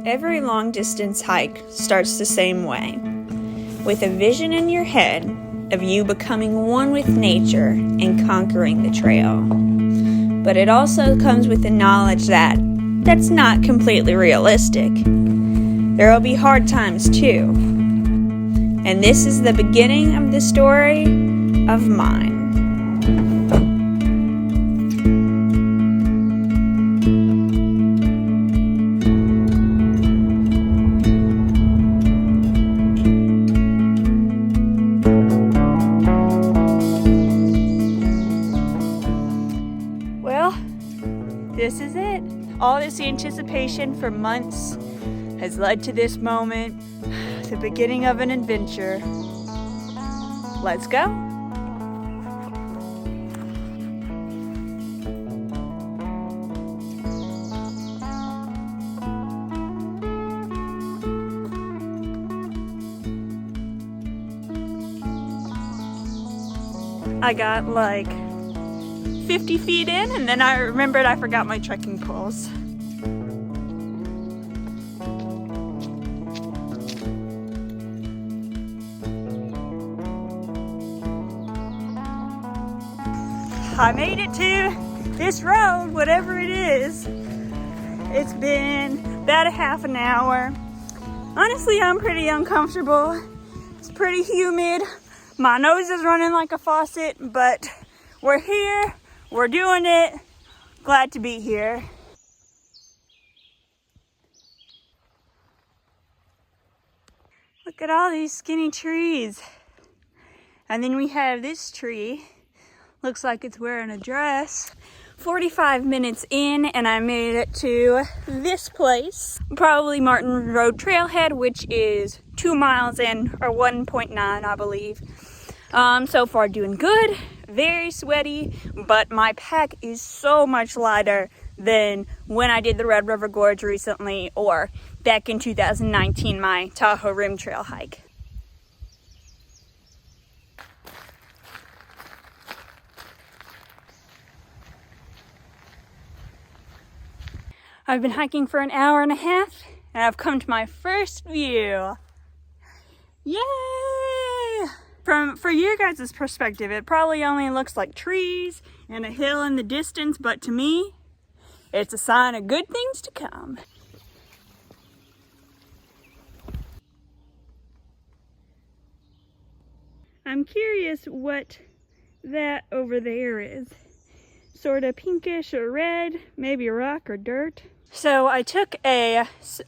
Every long-distance hike starts the same way, with a vision in your head of you becoming one with nature and conquering the trail. But it also comes with the knowledge that that's not completely realistic. There will be hard times too. And this is the beginning of the story of mine. This is it. All this anticipation for months has led to this moment, the beginning of an adventure. Let's go. I got like 50 feet in, and then I remembered I forgot my trekking poles. I made it to this road, whatever it is. It's been about a half an hour. Honestly, I'm pretty uncomfortable. It's pretty humid. My nose is running like a faucet, but we're here. We're doing it. Glad to be here. Look at all these skinny trees. And then we have this tree. Looks like it's wearing a dress. 45 minutes in and I made it to this place. Probably Martin Road Trailhead, which is 2 miles in, or 1.9 I believe. So far doing good. Very sweaty, but my pack is so much lighter than when I did the Red River Gorge recently or back in 2019, my Tahoe Rim Trail hike. I've been hiking for an hour and a half and I've come to my first view. Yay! For your guys' perspective, it probably only looks like trees and a hill in the distance, but to me, it's a sign of good things to come. I'm curious what that over there is. Sort of pinkish or red, maybe rock or dirt. So I took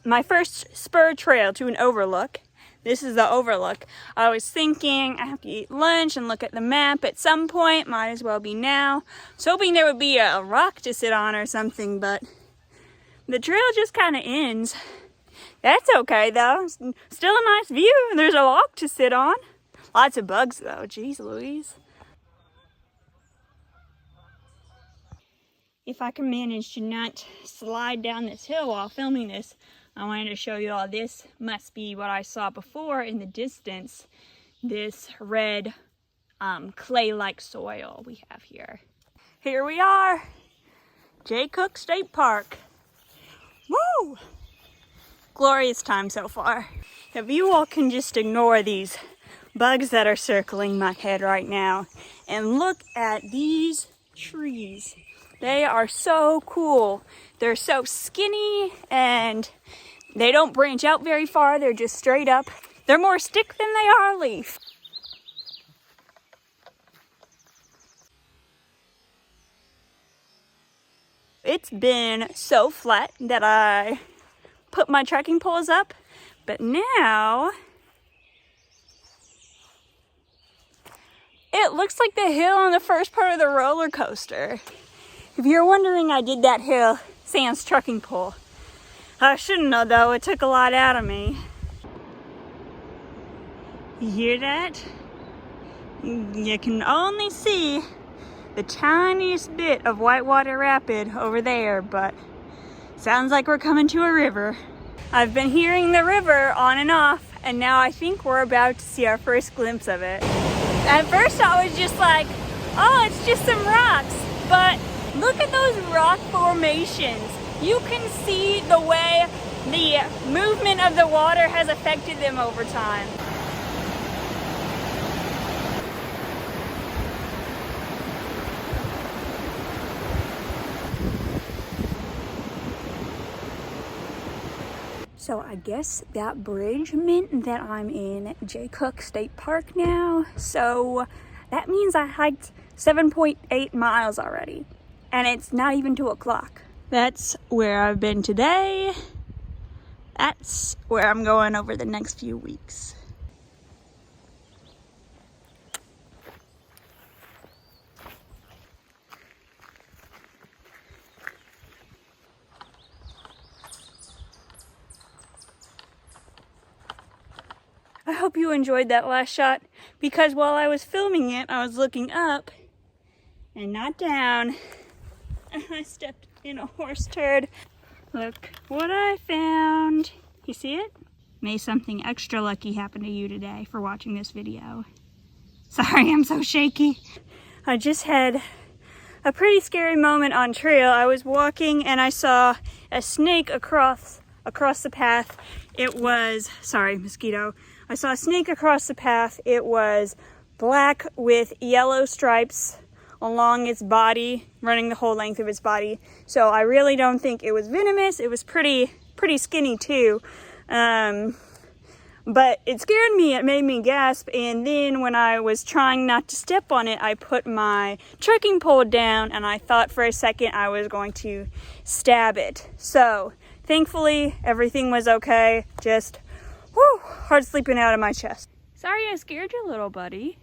my first spur trail to an overlook. This is the overlook. I was thinking I have to eat lunch and look at the map at some point. Might as well be now. I was hoping there would be a rock to sit on or something, but the trail just kind of ends. That's okay though. Still a nice view. There's a log to sit on. Lots of bugs though. Jeez Louise. If I can manage to not slide down this hill while filming this, I wanted to show you all this. Must be what I saw before in the distance. This red clay-like soil we have here. Here we are, Jay Cook State Park. Woo! Glorious time so far. If you all can just ignore these bugs that are circling my head right now and look at these trees. They are so cool. They're so skinny and they don't branch out very far. They're just straight up. They're more stick than they are leaf. It's been so flat that I put my trekking poles up, but now it looks like the hill on the first part of the roller coaster. If you're wondering, I did that hill sans trekking pole. I shouldn't have though, it took a lot out of me. You hear that? You can only see the tiniest bit of Whitewater Rapid over there, but sounds like we're coming to a river. I've been hearing the river on and off, and now I think we're about to see our first glimpse of it. At first I was just like, oh, it's just some rocks, but look at those rock formations. You can see the way the movement of the water has affected them over time. So I guess that bridge meant that I'm in Jay Cooke State Park now. So that means I hiked 7.8 miles already. And it's not even 2 o'clock. That's where I've been today. That's where I'm going over the next few weeks. I hope you enjoyed that last shot, because while I was filming it, I was looking up and not down, and I stepped in a horse turd. Look what I found. You see it? May something extra lucky happen to you today for watching this video. Sorry, I'm so shaky. I just had a pretty scary moment on trail. I was walking and I saw a snake across the path. It was, sorry, mosquito. I saw a snake across the path. It was black with yellow stripes along its body, running the whole length of its body. So I really don't think it was venomous. It was pretty skinny too. But it scared me, it made me gasp, and then when I was trying not to step on it, I put my trekking pole down and I thought for a second I was going to stab it. So thankfully everything was okay, just whew, heart sleeping out of my chest. Sorry I scared you, little buddy.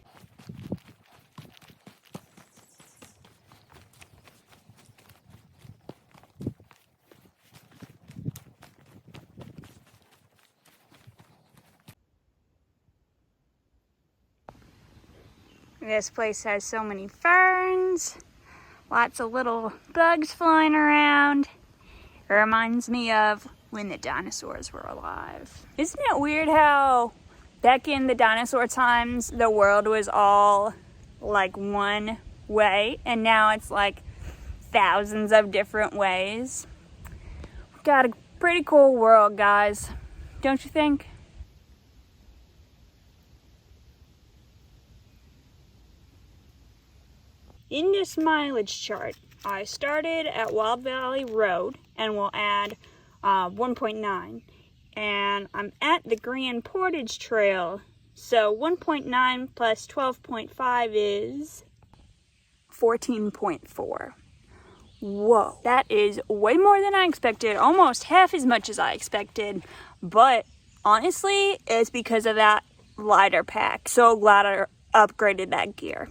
This place has so many ferns, lots of little bugs flying around. It reminds me of when the dinosaurs were alive. Isn't it weird how back in the dinosaur times, the world was all like one way, and now it's like thousands of different ways? Got a pretty cool world, guys, don't you think? In this mileage chart, I started at Wild Valley Road and will add 1.9, and I'm at the Grand Portage Trail, so 1.9 plus 12.5 is 14.4. Whoa, that is way more than I expected, almost half as much as I expected, but honestly, it's because of that lighter pack. So glad I upgraded that gear.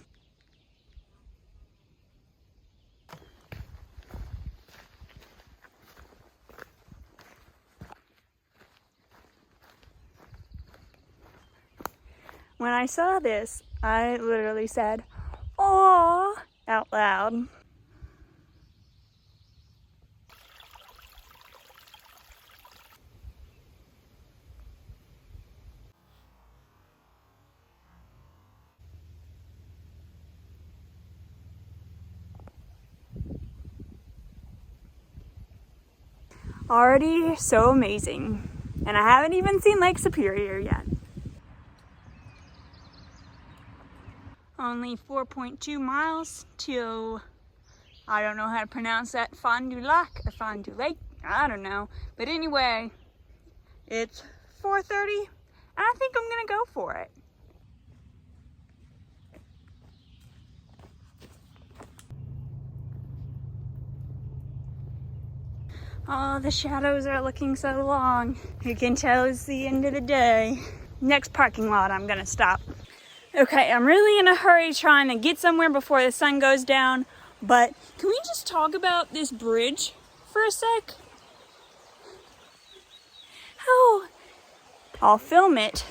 When I saw this, I literally said, "Aww," out loud. Already so amazing. And I haven't even seen Lake Superior yet. Only 4.2 miles to, I don't know how to pronounce that, Fond du Lac or Fond du Lake, I don't know. But anyway, it's 4:30 and I think I'm gonna go for it. Oh, the shadows are looking so long. You can tell it's the end of the day. Next parking lot, I'm gonna stop. Okay, I'm really in a hurry trying to get somewhere before the sun goes down, but can we just talk about this bridge for a sec? Oh, I'll film it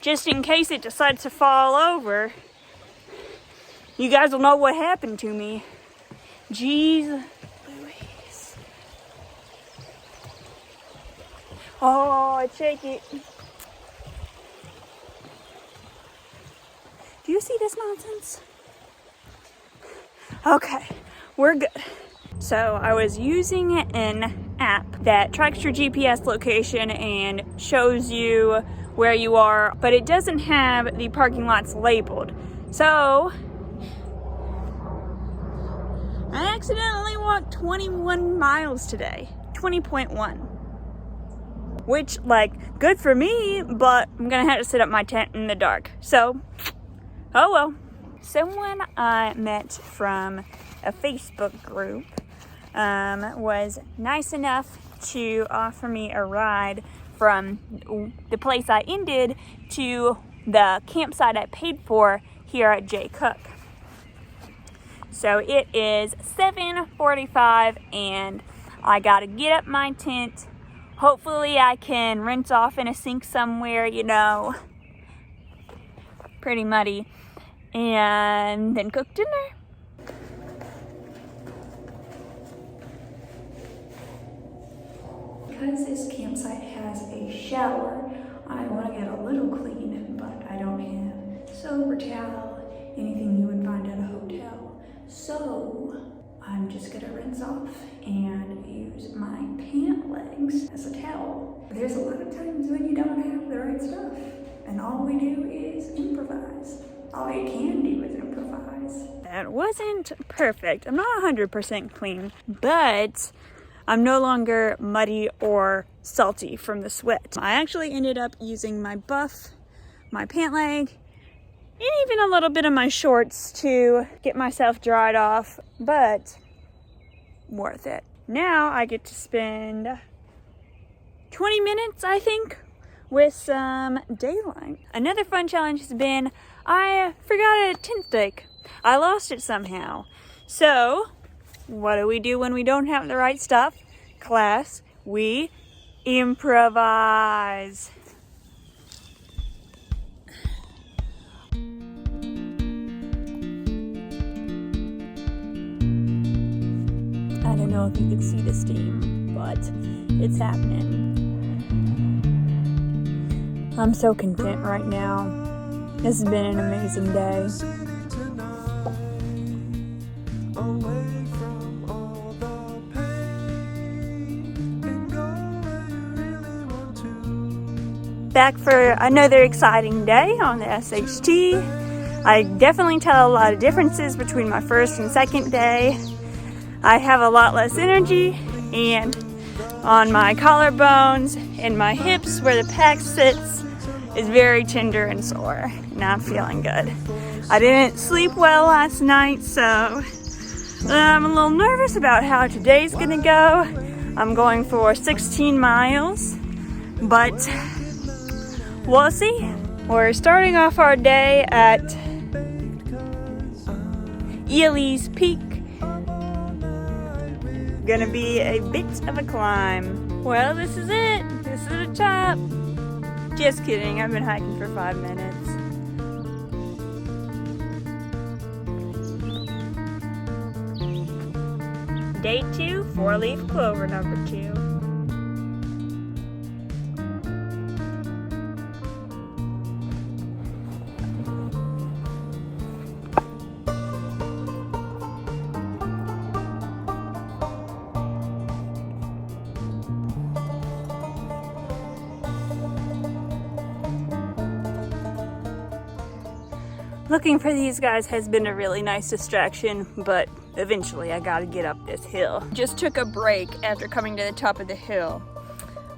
just in case it decides to fall over. You guys will know what happened to me. Jeez Louise. Oh, it's shaky. Do you see this nonsense? Okay, we're good. So I was using an app that tracks your GPS location and shows you where you are, but it doesn't have the parking lots labeled. So I accidentally walked 21 miles today, 20.1, which, like, good for me, but I'm gonna have to set up my tent in the dark. So, oh well. Someone I met from a Facebook group was nice enough to offer me a ride from the place I ended to the campsite I paid for here at J. Cook. So it is 7:45 and I gotta get up my tent. Hopefully I can rinse off in a sink somewhere, you know, pretty muddy, and then cook dinner. Because this campsite has a shower, I want to get a little clean, but I don't have soap or towel, anything you would find at a hotel. So I'm just gonna rinse off and use my pant legs as a towel. There's a lot of times when you don't have the right stuff, and all we do is improvise. All you can do is improvise. That wasn't perfect. I'm not 100% clean, but I'm no longer muddy or salty from the sweat. I actually ended up using my buff, my pant leg, and even a little bit of my shorts to get myself dried off, but worth it. Now I get to spend 20 minutes, I think, with some daylight. Another fun challenge has been I forgot a tent stake. I lost it somehow. So what do we do when we don't have the right stuff? Class, we improvise. I don't know if you can see the steam, but it's happening. I'm so content right now. This has been an amazing day. Back for another exciting day on the SHT. I definitely tell a lot of differences between my first and second day. I have a lot less energy, and on my collarbones and my hips where the pack sits is very tender and sore. Not feeling good. I didn't sleep well last night, so I'm a little nervous about how today's gonna go. I'm going for 16 miles, but we'll see. We're starting off our day at Ely's Peak. Gonna be a bit of a climb. Well, this is it. This is the top. Just kidding, I've been hiking for 5 minutes. Day 2, 4-leaf clover number 2. Looking for these guys has been a really nice distraction, but eventually I gotta get up this hill. Just took a break after coming to the top of the hill.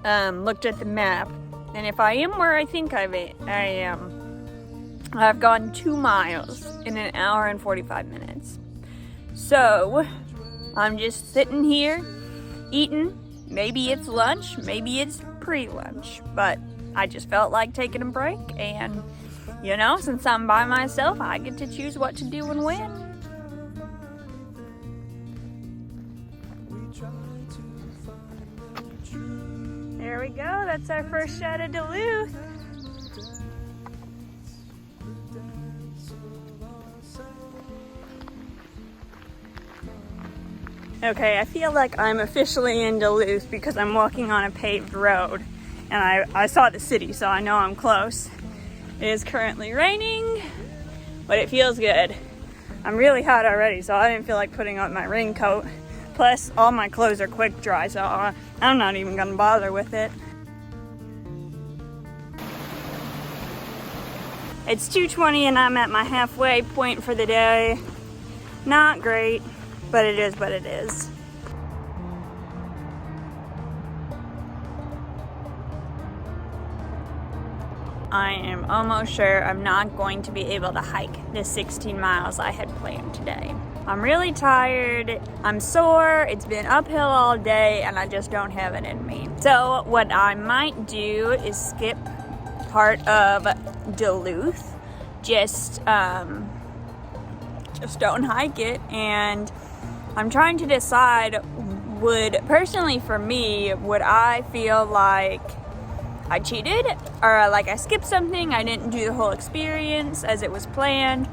Looked at the map, and if I am where I think I am, I've gone 2 miles in an hour and 45 minutes. So I'm just sitting here eating. Maybe it's lunch, maybe it's pre-lunch, but I just felt like taking a break, and you know, since I'm by myself, I get to choose what to do and when. There we go, that's our first shot of Duluth. Okay, I feel like I'm officially in Duluth because I'm walking on a paved road, and I saw the city, so I know I'm close. It is currently raining, but it feels good. I'm really hot already, so I didn't feel like putting on my raincoat, Plus, all my clothes are quick dry, so I'm not even gonna bother with it. It's 2:20 and I'm at my halfway point for the day. Not great, but it is what it is. I am almost sure I'm not going to be able to hike the 16 miles I had planned today. I'm really tired, I'm sore, it's been uphill all day, and I just don't have it in me. So what I might do is skip part of Duluth, just don't hike it, and I'm trying to decide, personally for me, would I feel like I cheated, or like I skipped something, I didn't do the whole experience as it was planned,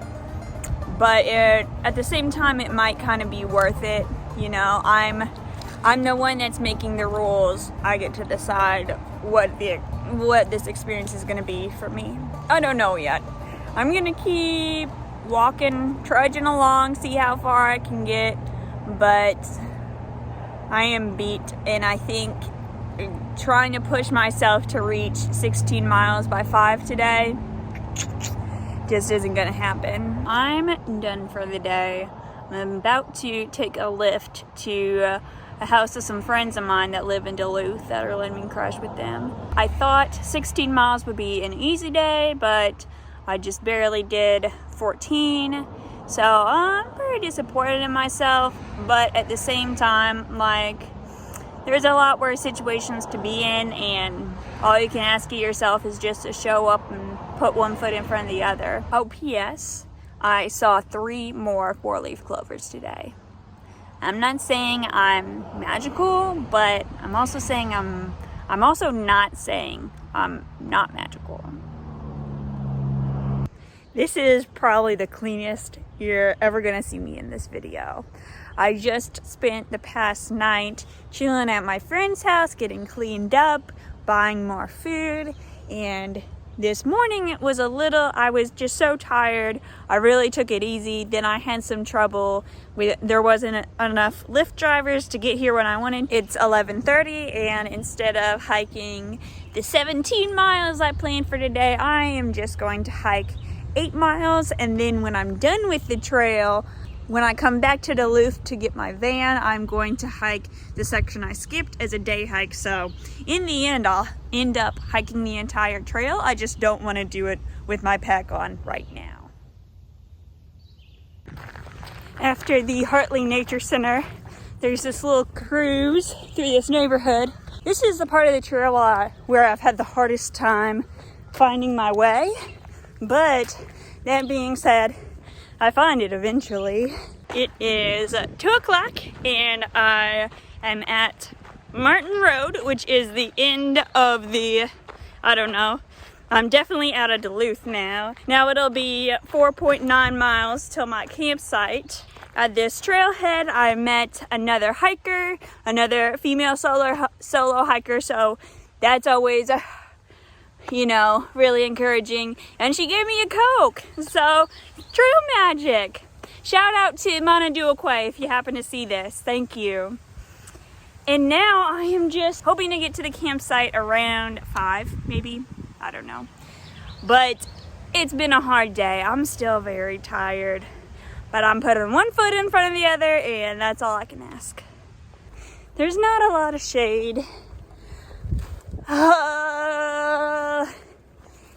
but at the same time it might kind of be worth it, you know. I'm the one that's making the rules. I get to decide what this experience is going to be for me. I don't know yet. I'm going to keep walking, trudging along, see how far I can get, but I am beat, and I think trying to push myself to reach 16 miles by 5 today just isn't gonna happen. I'm done for the day. I'm about to take a lift to a house of some friends of mine that live in Duluth that are letting me crash with them. I thought 16 miles would be an easy day, but I just barely did 14. So I'm pretty disappointed in myself, but at the same time, like, there's a lot worse situations to be in, and all you can ask of yourself is just to show up and put one foot in front of the other. Oh, P.S. I saw 3 more 4-leaf clovers today. I'm not saying I'm magical, but I'm also saying I'm also not saying I'm not magical. This is probably the cleanest you're ever gonna see me in this video. I just spent the past night chilling at my friend's house, getting cleaned up, buying more food, and this morning it was I was just so tired. I really took it easy. Then I had some trouble there wasn't enough Lyft drivers to get here when I wanted. It's 11:30, and instead of hiking the 17 miles I planned for today, I am just going to hike 8 miles, and then when I'm done with the trail, when I come back to Duluth to get my van, I'm going to hike the section I skipped as a day hike. So in the end, I'll end up hiking the entire trail. I just don't want to do it with my pack on right now. After the Hartley Nature Center, there's this little cruise through this neighborhood. This is the part of the trail where I've had the hardest time finding my way. But that being said, I find it eventually. It is 2 o'clock and I am at Martin Road, which is the end of I don't know. I'm definitely out of Duluth now. Now it'll be 4.9 miles till my campsite. At this trailhead, I met another hiker, another female solo hiker, so that's always really encouraging. And she gave me a Coke. So, trail magic. Shout out to Mana Duakwe if you happen to see this. Thank you. And now I am just hoping to get to the campsite around 5, maybe. I don't know. But it's been a hard day. I'm still very tired. But I'm putting one foot in front of the other, and that's all I can ask. There's not a lot of shade.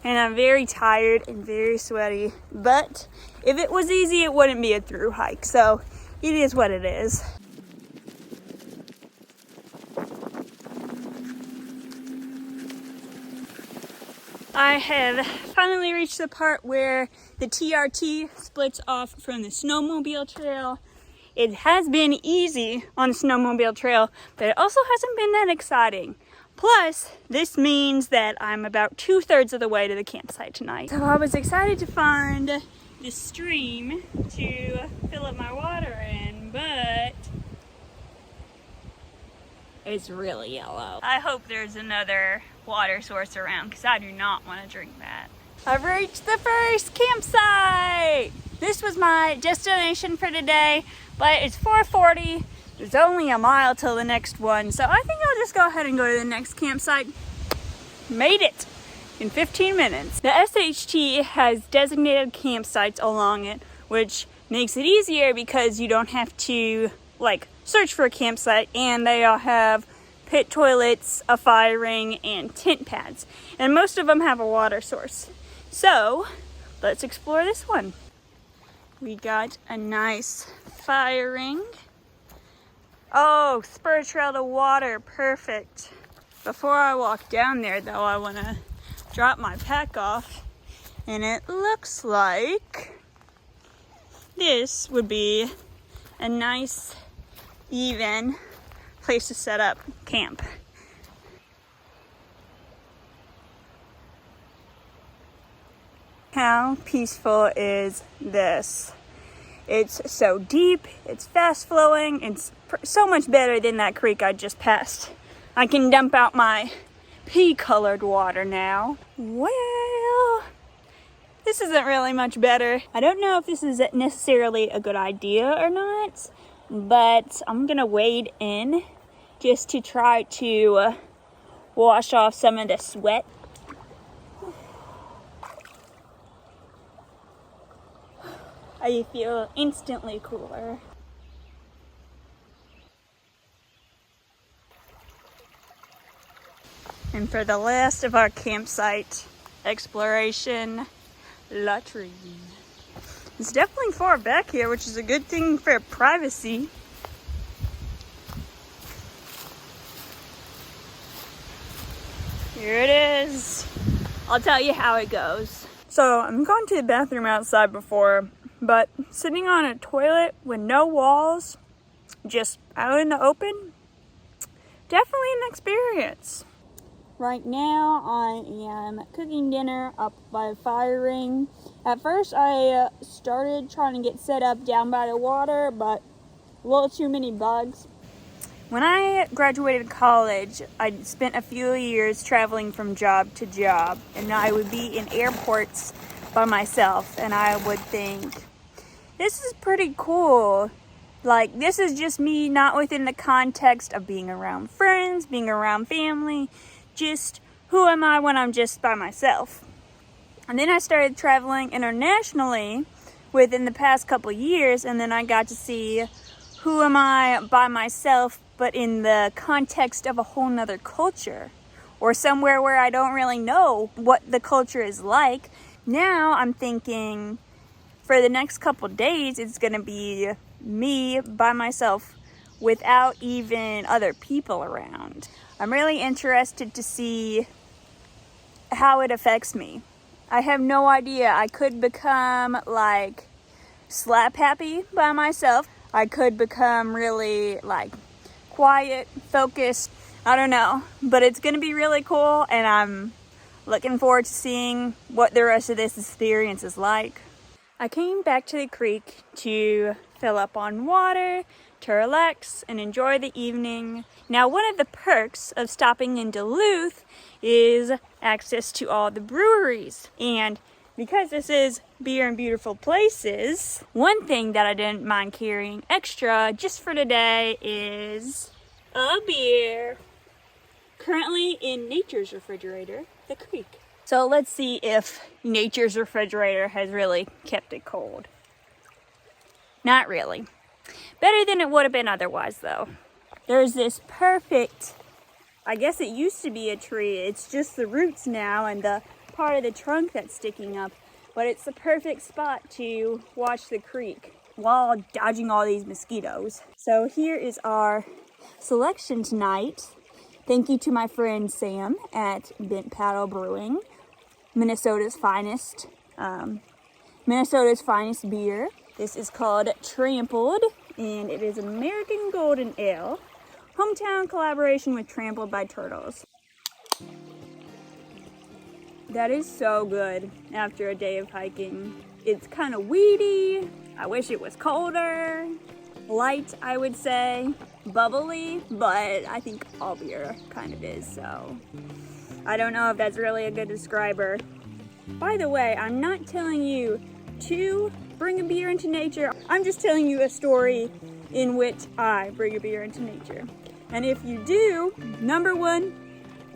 And I'm very tired and very sweaty, but if it was easy, it wouldn't be a through hike, so it is what it is. I have finally reached the part where the TRT splits off from the snowmobile trail. It has been easy on the snowmobile trail, but it also hasn't been that exciting. Plus, this means that I'm about 2/3 of the way to the campsite tonight. So I was excited to find this stream to fill up my water in, but it's really yellow. I hope there's another water source around because I do not want to drink that. I've reached the first campsite! This was my destination for today, but it's 4:40. There's only a mile till the next one, so I think I'll just go ahead and go to the next campsite. Made it in 15 minutes. The SHT has designated campsites along it, which makes it easier because you don't have to like search for a campsite, and they all have pit toilets, a fire ring, and tent pads. And most of them have a water source. So let's explore this one. We got a nice fire ring. Oh, spur trail to water, perfect. Before I walk down there though, I want to drop my pack off, and it looks like this would be a nice, even place to set up camp. How peaceful is this? It's so deep, it's fast flowing, it's so much better than that creek I just passed. I can dump out my pea-colored water now. Well, this isn't really much better. I don't know if this is necessarily a good idea or not, but I'm gonna wade in just to try to wash off some of the sweat. I feel instantly cooler. And for the last of our campsite exploration, latrine. It's definitely far back here, which is a good thing for privacy. Here it is. I'll tell you how it goes. So I'm going to the bathroom outside before, but sitting on a toilet with no walls, just out in the open, definitely an experience. Right now I am cooking dinner up by a fire ring. At first I started trying to get set up down by the water, but a little too many bugs. When I graduated college, I spent a few years traveling from job to job, and I would be in airports by myself, and I would think, this is pretty cool. Like, this is just me, not within the context of being around friends, being around family. Just, who am I when I'm just by myself? And then I started traveling internationally within the past couple years, and then I got to see who am I by myself, but in the context of a whole nother culture, or somewhere where I don't really know what the culture is like. Now I'm thinking, for the next couple days, it's gonna be me by myself without even other people around. I'm really interested to see how it affects me. I have no idea. I could become like slap happy by myself. I could become really like quiet, focused. I don't know, but it's gonna be really cool, and I'm looking forward to seeing what the rest of this experience is like. I came back to the creek to fill up on water, to relax and enjoy the evening. Now, one of the perks of stopping in Duluth is access to all the breweries. And because this is beer and beautiful places, one thing that I didn't mind carrying extra just for today is a beer. Currently in Nature's refrigerator, the creek. So let's see if Nature's refrigerator has really kept it cold. Not really. Better than it would have been otherwise, though. There's this perfect, I guess it used to be a tree. It's just the roots now and the part of the trunk that's sticking up. But it's the perfect spot to watch the creek while dodging all these mosquitoes. So here is our selection tonight. Thank you to my friend Sam at Bent Paddle Brewing, Minnesota's finest beer. This is called Trampled, and it is an American Golden Ale. Hometown collaboration with Trampled by Turtles. That is so good after a day of hiking. It's kind of weedy. I wish it was colder. Light, I would say. Bubbly, but I think all beer kind of is, so I don't know if that's really a good describer. By the way, I'm not telling you to bring a beer into nature. I'm just telling you a story in which I bring a beer into nature. And if you do, number one,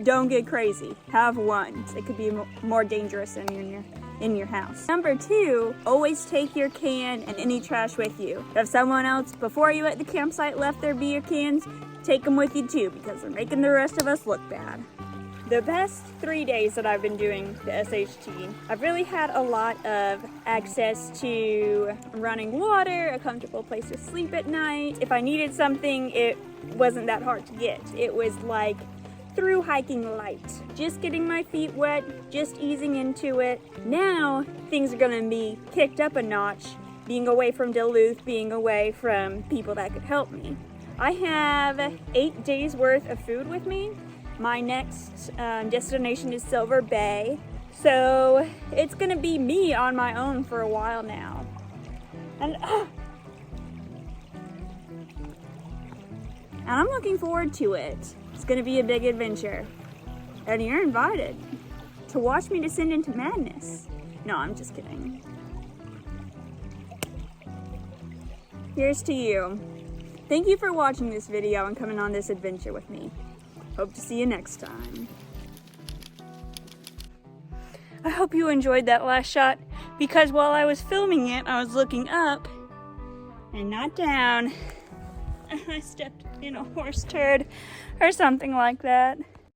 don't get crazy. Have one. It could be more dangerous in your house. Number two, always take your can and any trash with you. If someone else before you at the campsite left their beer cans, take them with you too, because they're making the rest of us look bad. The past 3 days that I've been doing the SHT, I've really had a lot of access to running water, a comfortable place to sleep at night. If I needed something, it wasn't that hard to get. It was like through hiking light, just getting my feet wet, just easing into it. Now things are gonna be kicked up a notch, being away from Duluth, being away from people that could help me. I have 8 days worth of food with me. My next destination is Silver Bay, so it's gonna be me on my own for a while now. And I'm looking forward to it. It's gonna be a big adventure. And you're invited to watch me descend into madness. No, I'm just kidding. Here's to you. Thank you for watching this video and coming on this adventure with me. Hope to see you next time. I hope you enjoyed that last shot, because while I was filming it, I was looking up and not down. I stepped in a horse turd or something like that.